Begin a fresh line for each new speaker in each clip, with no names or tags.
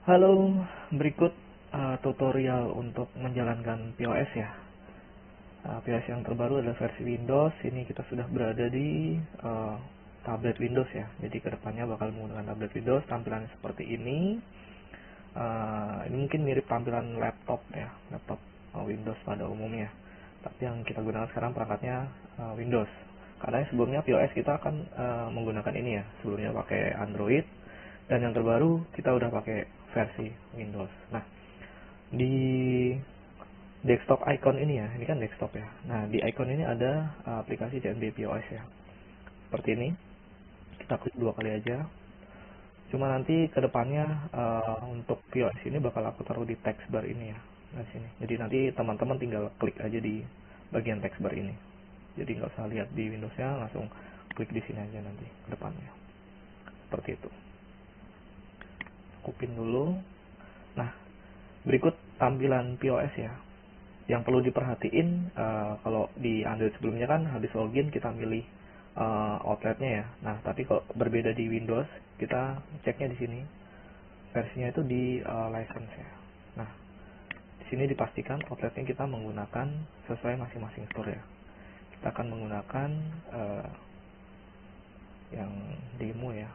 Halo, berikut tutorial untuk menjalankan POS ya. POS yang terbaru adalah versi Windows. Ini kita sudah berada di tablet Windows ya. Jadi kedepannya bakal menggunakan tablet Windows. Tampilannya seperti ini. Ini mungkin mirip tampilan laptop ya, laptop Windows pada umumnya. Tapi yang kita gunakan sekarang perangkatnya Windows. Karena sebelumnya POS kita akan menggunakan ini ya. Sebelumnya pakai Android. Dan yang terbaru kita udah pakai versi Windows. Nah, di desktop icon ini ya, ini kan desktop ya. Nah, di icon ini ada aplikasi CNB POS ya. Seperti ini. Kita klik 2 kali aja. Cuma nanti kedepannya untuk POS ini bakal aku taruh di text bar ini ya. Nah, sini. Jadi nanti teman-teman tinggal klik aja di bagian text bar ini. Jadi nggak usah lihat di Windowsnya, langsung klik di sini aja nanti kedepannya. Seperti itu. Kupin dulu. Nah, berikut tampilan POS ya. Yang perlu diperhatiin kalau di Android sebelumnya kan habis login kita milih outletnya ya. Nah, tapi kalau berbeda di Windows, kita ceknya di sini. Versinya itu di license ya. Nah, di sini dipastikan outletnya kita menggunakan sesuai masing-masing store ya. Kita akan menggunakan yang demo ya.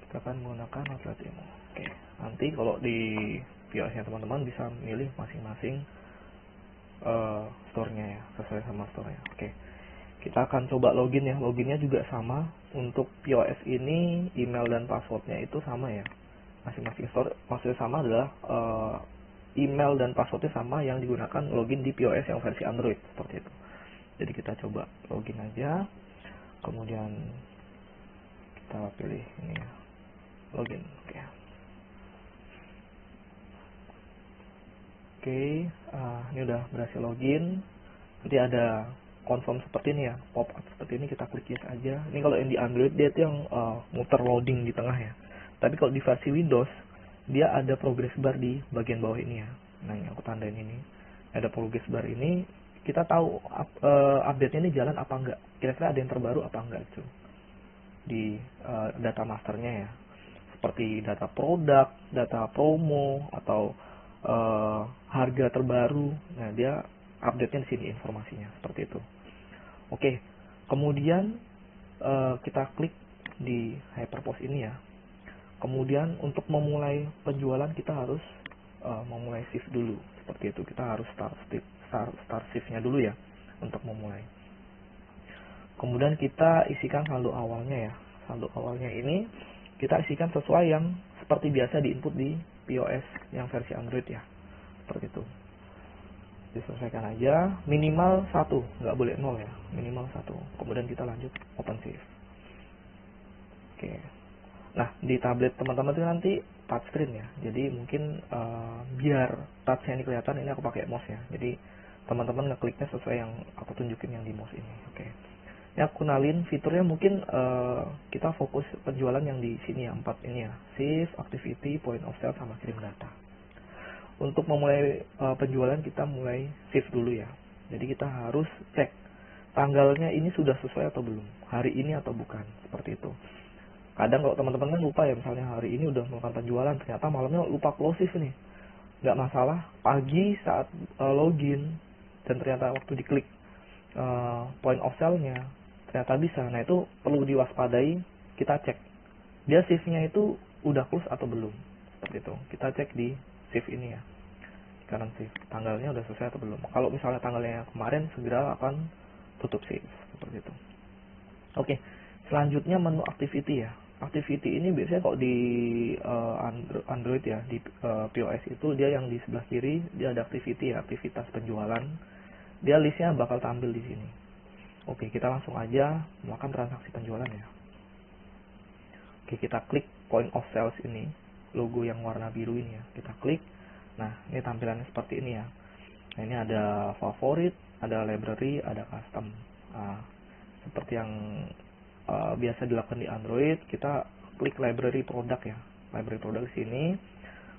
Kita akan menggunakan outlet demo. Oke, nanti kalau di POS-nya teman-teman bisa milih masing-masing store-nya ya, sesuai sama store-nya. Oke, kita akan coba login ya. Loginnya juga sama. Untuk POS ini email dan passwordnya itu sama ya. Masing-masing store maksudnya sama adalah email dan passwordnya sama yang digunakan login di POS yang versi Android seperti itu. Jadi kita coba login aja. Kemudian kita pilih ini ya, login. Oke, ini udah berhasil login. Nanti ada confirm seperti ini ya, pop up seperti ini, kita klik yes aja. Ini kalau yang di Android dia itu yang muter loading di tengah ya. Tapi kalau di versi Windows dia ada progress bar di bagian bawah ini ya. Nah, yang aku tandain ini ada progress bar ini, kita tahu update-nya ini jalan apa enggak. Kira-kira ada yang terbaru apa enggak itu di data masternya ya. Seperti data produk, data promo, atau harga terbaru. Nah, dia update-nya di sini informasinya seperti itu. Oke, kemudian kita klik di hyperpost ini ya. Kemudian untuk memulai penjualan kita harus memulai shift dulu seperti itu. Kita harus start shift-nya dulu ya untuk memulai. Kemudian kita isikan saldo awalnya ya. Saldo awalnya ini kita isikan sesuai yang seperti biasa diinput di POS yang versi Android ya. Seperti itu. Diselesaikan aja, minimal 1, nggak boleh 0 ya, minimal 1. Kemudian kita lanjut open save. Oke. Nah, di tablet teman-teman itu nanti touchscreen ya. Jadi mungkin biar touch-nya ini kelihatan, ini aku pakai mouse ya. Jadi teman-teman ngekliknya sesuai yang aku tunjukin yang di mouse ini. Oke. Ini aku kenalin fiturnya, mungkin kita fokus penjualan yang di sini ya, 4 ini ya. Save, activity, point of sale, sama kirim data. Untuk memulai penjualan kita mulai shift dulu ya. Jadi kita harus cek tanggalnya ini sudah sesuai atau belum, hari ini atau bukan, seperti itu. Kadang kalau teman-teman kan lupa ya, misalnya hari ini udah melakukan penjualan, ternyata malamnya lupa close shift nih. Nggak masalah, pagi saat login dan ternyata waktu diklik point of sale-nya ternyata bisa. Nah, itu perlu diwaspadai, kita cek dia shift-nya itu udah close atau belum, seperti itu. Kita cek di shift ini ya, kanan shift, tanggalnya udah selesai atau belum. Kalau misalnya tanggalnya kemarin, segera akan tutup shift, seperti itu. Oke, selanjutnya menu activity ya. Activity ini biasanya kalau di Android ya, di POS itu dia yang di sebelah kiri, dia ada activity ya, aktivitas penjualan. Dia listnya bakal tampil di sini. Oke, kita langsung aja melakukan transaksi penjualan ya. Oke, kita klik point of sales ini, logo yang warna biru ini ya. Kita klik. Nah, ini tampilannya seperti ini ya. Nah, ini ada favorit, ada library, ada custom. Nah, seperti yang biasa dilakukan di Android, kita klik library produk ya. Library produk di sini.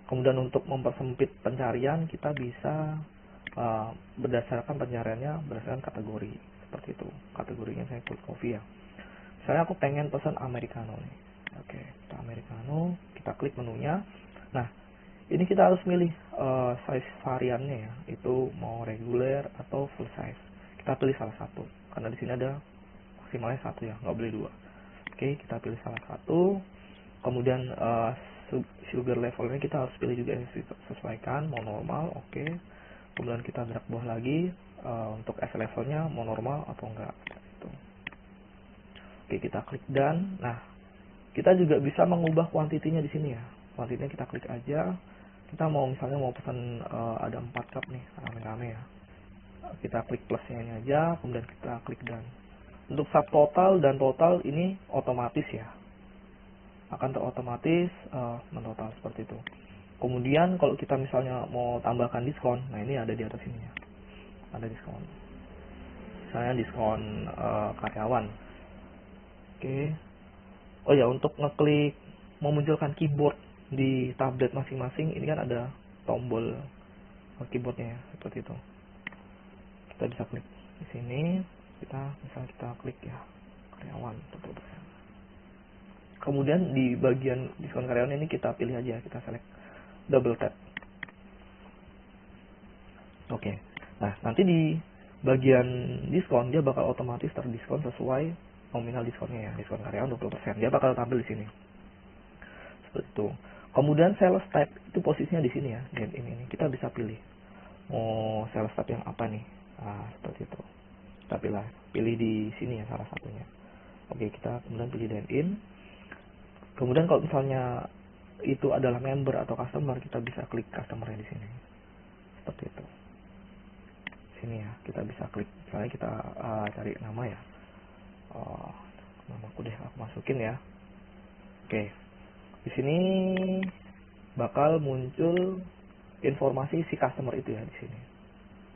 Kemudian untuk mempersempit pencarian, kita bisa berdasarkan pencariannya berdasarkan kategori. Seperti itu. Kategorinya saya klik coffee ya. Misalnya aku pengen pesan americano nih. Oke, kita americano, kita klik menunya. Nah, ini kita harus milih size variannya ya, itu mau reguler atau full size. Kita pilih salah satu, karena di sini ada maksimalnya satu ya, nggak boleh dua. Oke, kita pilih salah satu. Kemudian sugar levelnya kita harus pilih juga yang sesuaikan, mau normal, oke. Kemudian kita drag bawah lagi untuk es levelnya mau normal atau enggak. Gitu. Oke, kita klik done. Nah, kita juga bisa mengubah kuantitinya di sini ya. Kuantitinya kita klik aja. Kita mau misalnya mau pesan ada 4 cup nih, rame-rame ya. Kita klik plusnya ini aja, kemudian kita klik done. Untuk subtotal dan total ini otomatis ya, akan terotomatis mentotal seperti itu. Kemudian kalau kita misalnya mau tambahkan diskon, nah ini ada di atas sini ya, ada diskon. Misalnya diskon karyawan. Oke. Oh ya, untuk ngeklik memunculkan keyboard di tablet masing-masing, ini kan ada tombol keyboardnya ya, seperti itu. Kita bisa klik di sini, misalnya kita klik ya karyawan 40%. Kemudian di bagian diskon karyawan ini kita pilih aja, kita select double tap. Oke. Nah, nanti di bagian diskon dia bakal otomatis terdiskon sesuai nominal diskonnya ya, diskon karyawan 20%. Dia bakal tampil di sini. Seperti itu. Kemudian sales type itu posisinya di sini ya, dan ini kita bisa pilih mau sales type yang apa nih. Nah, seperti itu. Kita pilih di sini ya salah satunya. Oke, kita kemudian pilih dine-in. Kemudian kalau misalnya itu adalah member atau customer, kita bisa klik customer di sini. Seperti itu. Sini ya, kita bisa klik. Misalnya kita cari nama ya. Namaku deh, aku masukin ya. Oke. Di sini bakal muncul informasi si customer itu ya di sini.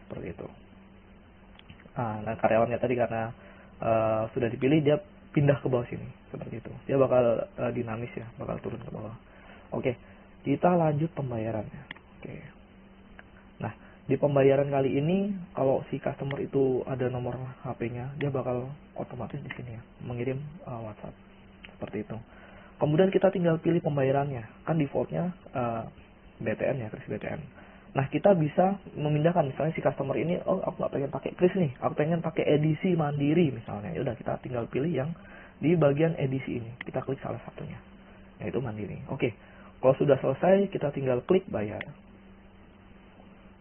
Seperti itu. Nah, karyawannya tadi karena sudah dipilih, dia pindah ke bawah sini seperti itu. Dia bakal dinamis ya, bakal turun ke bawah. Oke, kita lanjut pembayarannya. Oke. Nah, di pembayaran kali ini kalau si customer itu ada nomor HP-nya, dia bakal otomatis di sini ya mengirim WhatsApp seperti itu. Kemudian kita tinggal pilih pembayarannya. Kan defaultnya BTN ya, kris BTN. Nah, kita bisa memindahkan misalnya si customer ini, oh aku nggak pengen pakai kris nih, aku pengen pakai edisi mandiri misalnya. Ya udah, kita tinggal pilih yang di bagian edisi ini. Kita klik salah satunya, yaitu mandiri. Oke. Kalau sudah selesai, kita tinggal klik bayar.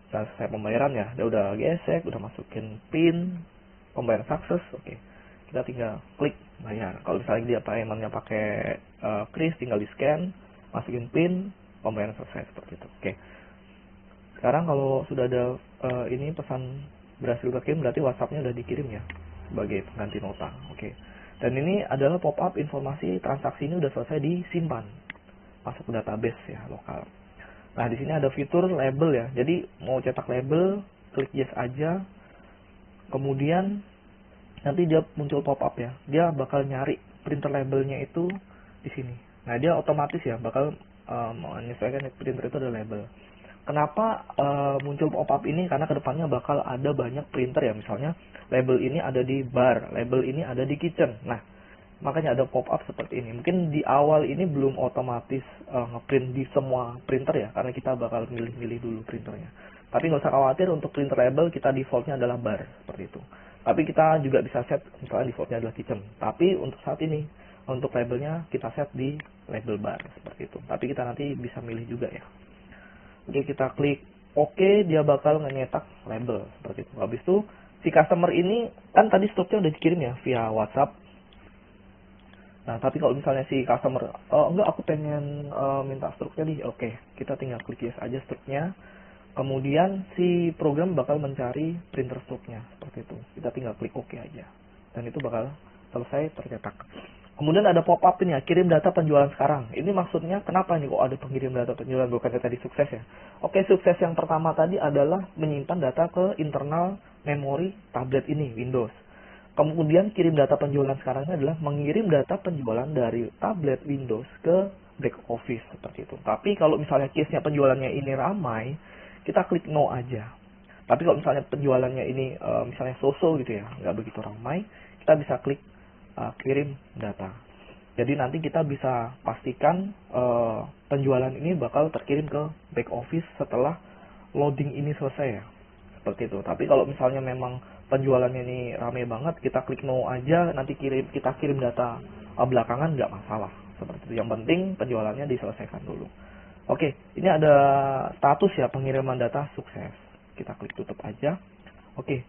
Selesai pembayaran ya, dia udah gesek, udah masukin PIN, pembayaran sukses. Oke. Kita tinggal klik bayar. Kalau misalnya dia paymentnya pakai kris, tinggal di scan, masukin PIN, pembayaran selesai seperti itu. Oke. Sekarang kalau sudah ada ini pesan berhasil terkirim, berarti WhatsApp-nya udah dikirim ya sebagai pengganti nota. Oke. Dan ini adalah pop-up informasi transaksi ini udah selesai disimpan masuk ke database ya lokal. Nah, di sini ada fitur label ya. Jadi mau cetak label, klik yes aja. Kemudian nanti dia muncul pop-up ya. Dia bakal nyari printer labelnya itu di sini. Nah, dia otomatis ya bakal menyesuaikan printer itu ada label. Kenapa muncul pop-up ini? Karena kedepannya bakal ada banyak printer ya. Misalnya label ini ada di bar, label ini ada di kitchen. Nah, makanya ada pop-up seperti ini. Mungkin di awal ini belum otomatis ngeprint di semua printer ya, karena kita bakal milih-milih dulu printernya. Tapi nggak usah khawatir, untuk printer label kita defaultnya adalah bar, seperti itu. Tapi kita juga bisa set, misalnya defaultnya adalah kitchen. Tapi untuk saat ini, untuk labelnya kita set di label bar, seperti itu. Tapi kita nanti bisa milih juga ya. Oke, kita klik OK, dia bakal nyetak label, seperti itu. Habis itu, si customer ini, kan tadi struknya udah dikirim ya, via WhatsApp. Nah, tapi kalau misalnya si customer, enggak aku pengen minta struknya nih, oke, kita tinggal klik yes aja struknya. Kemudian si program bakal mencari printer struknya, seperti itu. Kita tinggal klik OK aja. Dan itu bakal selesai tercetak. Kemudian ada pop-up ini ya, kirim data penjualan sekarang. Ini maksudnya kenapa nih kok ada pengirim data penjualan, bukannya tadi sukses ya? Oke, sukses yang pertama tadi adalah menyimpan data ke internal memori tablet ini, Windows. Kemudian kirim data penjualan sekarangnya adalah mengirim data penjualan dari tablet Windows ke back office seperti itu. Tapi kalau misalnya case-nya penjualannya ini ramai, kita klik no aja. Tapi kalau misalnya penjualannya ini misalnya so-so gitu ya, nggak begitu ramai, kita bisa klik kirim data. Jadi nanti kita bisa pastikan penjualan ini bakal terkirim ke back office setelah loading ini selesai ya. Seperti itu. Tapi kalau misalnya memang penjualannya ini rame banget, kita klik no aja, nanti kita kirim data belakangan, nggak masalah. Seperti itu. Yang penting penjualannya diselesaikan dulu. Oke, ini ada status ya, pengiriman data sukses. Kita klik tutup aja. Oke,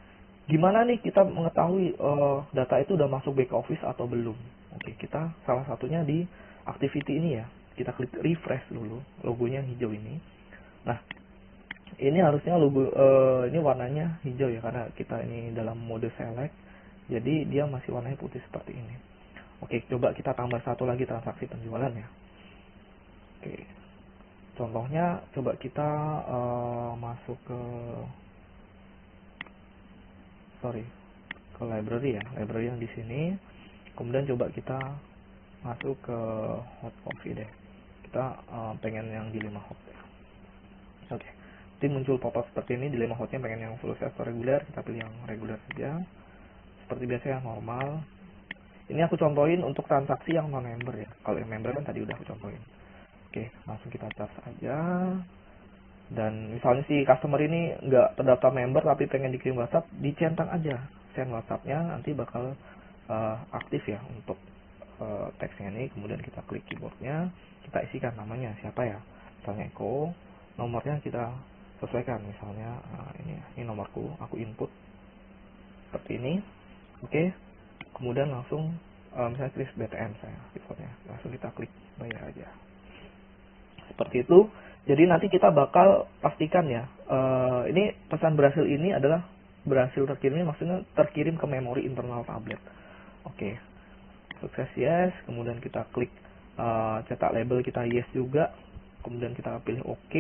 gimana nih kita mengetahui data itu udah masuk back office atau belum? Oke, kita salah satunya di activity ini ya. Kita klik refresh dulu, logonya hijau ini. Nah, ini harusnya logo ini warnanya hijau ya, karena kita ini dalam mode select. Jadi dia masih warnanya putih seperti ini. Oke, coba kita tambah satu lagi transaksi penjualan ya. Oke. Contohnya coba kita masuk ke library ya, library yang di sini. Kemudian coba kita masuk ke hot coffee deh. Kita pengen yang di 5 hot ya. Oke. Nanti muncul pop-up seperti ini, di 5 hotnya pengen yang full size atau reguler, kita pilih yang reguler saja. Seperti biasa yang normal. Ini aku contohin untuk transaksi yang non member ya. Kalau yang member kan tadi udah aku contohin. Oke, langsung kita charge aja. Dan misalnya si customer ini nggak terdaftar member tapi pengen dikirim WhatsApp, dicentang aja send WhatsApp-nya, nanti bakal aktif ya untuk teksnya ini. Kemudian kita klik keyboardnya, kita isikan namanya siapa ya, misalnya Eko, nomornya kita sesuaikan, misalnya ini nomorku, aku input seperti ini. Oke, kemudian langsung misalnya klik BTN saya defaultnya, langsung kita klik bayar aja seperti itu. Jadi nanti kita bakal pastikan ya, ini pesan berhasil ini adalah berhasil terkirimnya, maksudnya terkirim ke memori internal tablet. Oke, sukses yes. Kemudian kita klik cetak label, kita yes juga. Kemudian kita pilih OK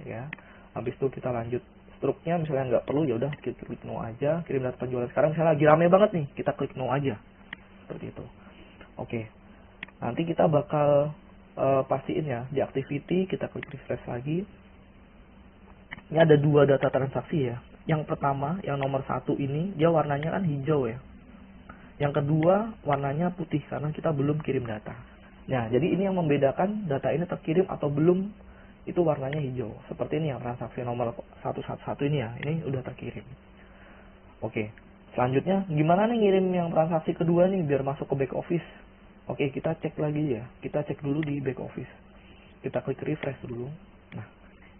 ya. Habis itu kita lanjut struknya, misalnya nggak perlu ya udah kita klik no aja. Kirim data penjualan sekarang, misalnya lagi rame banget nih, kita klik no aja seperti itu. Oke, nanti kita bakal pastiin ya di activity, kita klik refresh lagi. Ini ada 2 data transaksi ya. Yang pertama, yang nomor 1 ini dia warnanya kan hijau ya. Yang kedua warnanya putih karena kita belum kirim data. Nah, jadi ini yang membedakan data ini terkirim atau belum, itu warnanya hijau. Seperti ini yang transaksi nomor 111 ini ya, ini udah terkirim. Oke, selanjutnya gimana nih ngirim yang transaksi kedua nih biar masuk ke back office? Oke, kita cek lagi ya. Kita cek dulu di back office. Kita klik refresh dulu. Nah,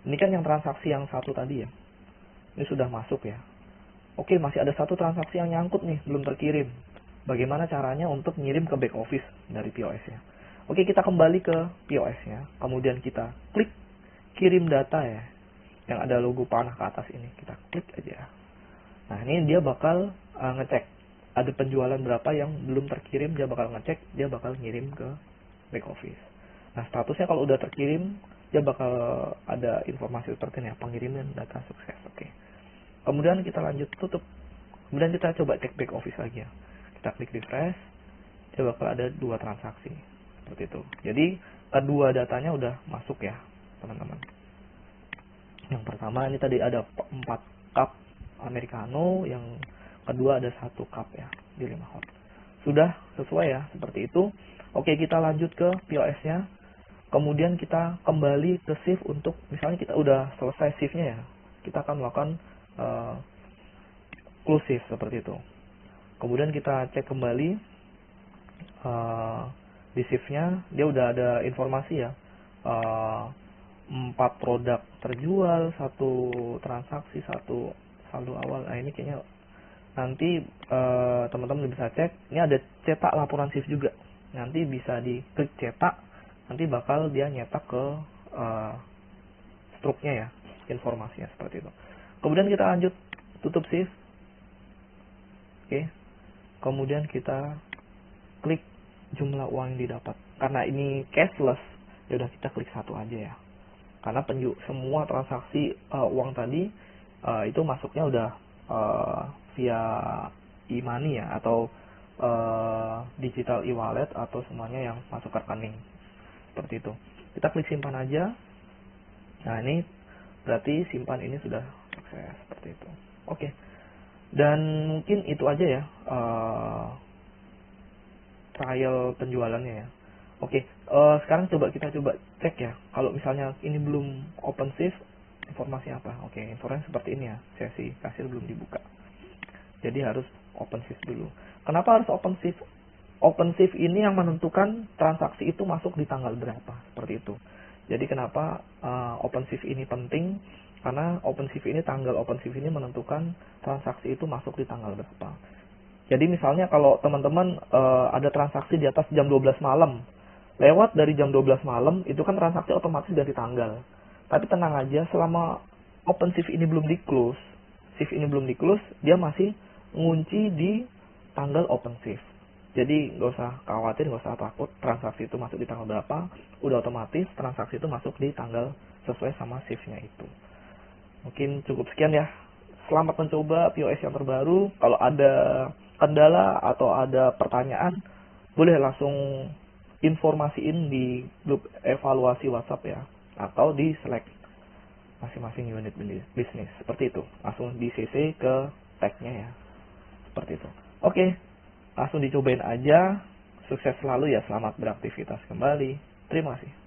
ini kan yang transaksi yang satu tadi ya. Ini sudah masuk ya. Oke, masih ada 1 transaksi yang nyangkut nih, belum terkirim. Bagaimana caranya untuk ngirim ke back office dari POS-nya? Oke, kita kembali ke POS-nya. Kemudian kita klik kirim data ya. Yang ada logo panah ke atas ini. Kita klik aja. Nah, ini dia bakal ngecek. Ada penjualan berapa yang belum terkirim, dia bakal ngecek, dia bakal ngirim ke back office. Nah, statusnya kalau udah terkirim, dia bakal ada informasi seperti ini ya, pengiriman data sukses. Oke. Kemudian kita lanjut tutup. Kemudian kita coba cek back office lagi ya. Kita klik refresh, dia bakal ada 2 transaksi. Seperti itu. Jadi, kedua datanya udah masuk ya, teman-teman. Yang pertama ini tadi ada 4 cup americano, yang kedua ada 1 cup ya di 5 hot. Sudah sesuai ya, seperti itu. Oke, kita lanjut ke POS-nya. Kemudian kita kembali ke shift untuk, misalnya kita udah selesai shift-nya ya, kita akan melakukan close shift seperti itu. Kemudian kita cek kembali di shift-nya, dia udah ada informasi ya, 4 produk terjual, 1 transaksi, 1 saldo awal. Nah, ini kayaknya nanti teman-teman bisa cek. Ini ada cetak laporan shift juga. Nanti bisa diklik cetak, nanti bakal dia nyetak ke struknya ya, informasinya seperti itu. Kemudian kita lanjut tutup shift. Oke. Kemudian kita klik jumlah uang yang didapat. Karena ini cashless, ya udah kita klik 1 aja ya. Karena semua transaksi uang tadi itu masuknya udah via e-money ya, atau digital e-wallet, atau semuanya yang masuk ke rekening. Seperti itu. Kita klik simpan aja. Nah, ini berarti simpan ini sudah sukses. Seperti itu. Oke. Dan mungkin itu aja ya trial penjualannya ya. Oke, sekarang kita coba cek ya. Kalau misalnya ini belum OpenShift, informasi apa? Oke, informasi seperti ini ya. Sesi kasir belum dibuka. Jadi harus OpenShift dulu. Kenapa harus OpenShift? OpenShift ini yang menentukan transaksi itu masuk di tanggal berapa, seperti itu. Jadi kenapa OpenShift ini penting? Karena OpenShift ini, tanggal OpenShift ini menentukan transaksi itu masuk di tanggal berapa. Jadi misalnya kalau teman-teman ada transaksi di atas jam 12 malam, lewat dari jam 12 malam, itu kan transaksi otomatis dari tanggal. Tapi tenang aja, selama OpenShift ini belum di-close, shift ini belum di-close, dia masih ngunci di tanggal OpenShift. Jadi nggak usah khawatir, nggak usah takut, transaksi itu masuk di tanggal berapa, udah otomatis transaksi itu masuk di tanggal sesuai sama shift-nya itu. Mungkin cukup sekian ya. Selamat mencoba POS yang terbaru. Kalau ada kendala atau ada pertanyaan, boleh langsung informasiin di grup evaluasi WhatsApp ya, atau di Slack masing-masing unit bisnis. Seperti itu. Langsung di CC ke tag-nya ya. Seperti itu. Oke, langsung dicobain aja. Sukses selalu ya. Selamat beraktivitas kembali. Terima kasih.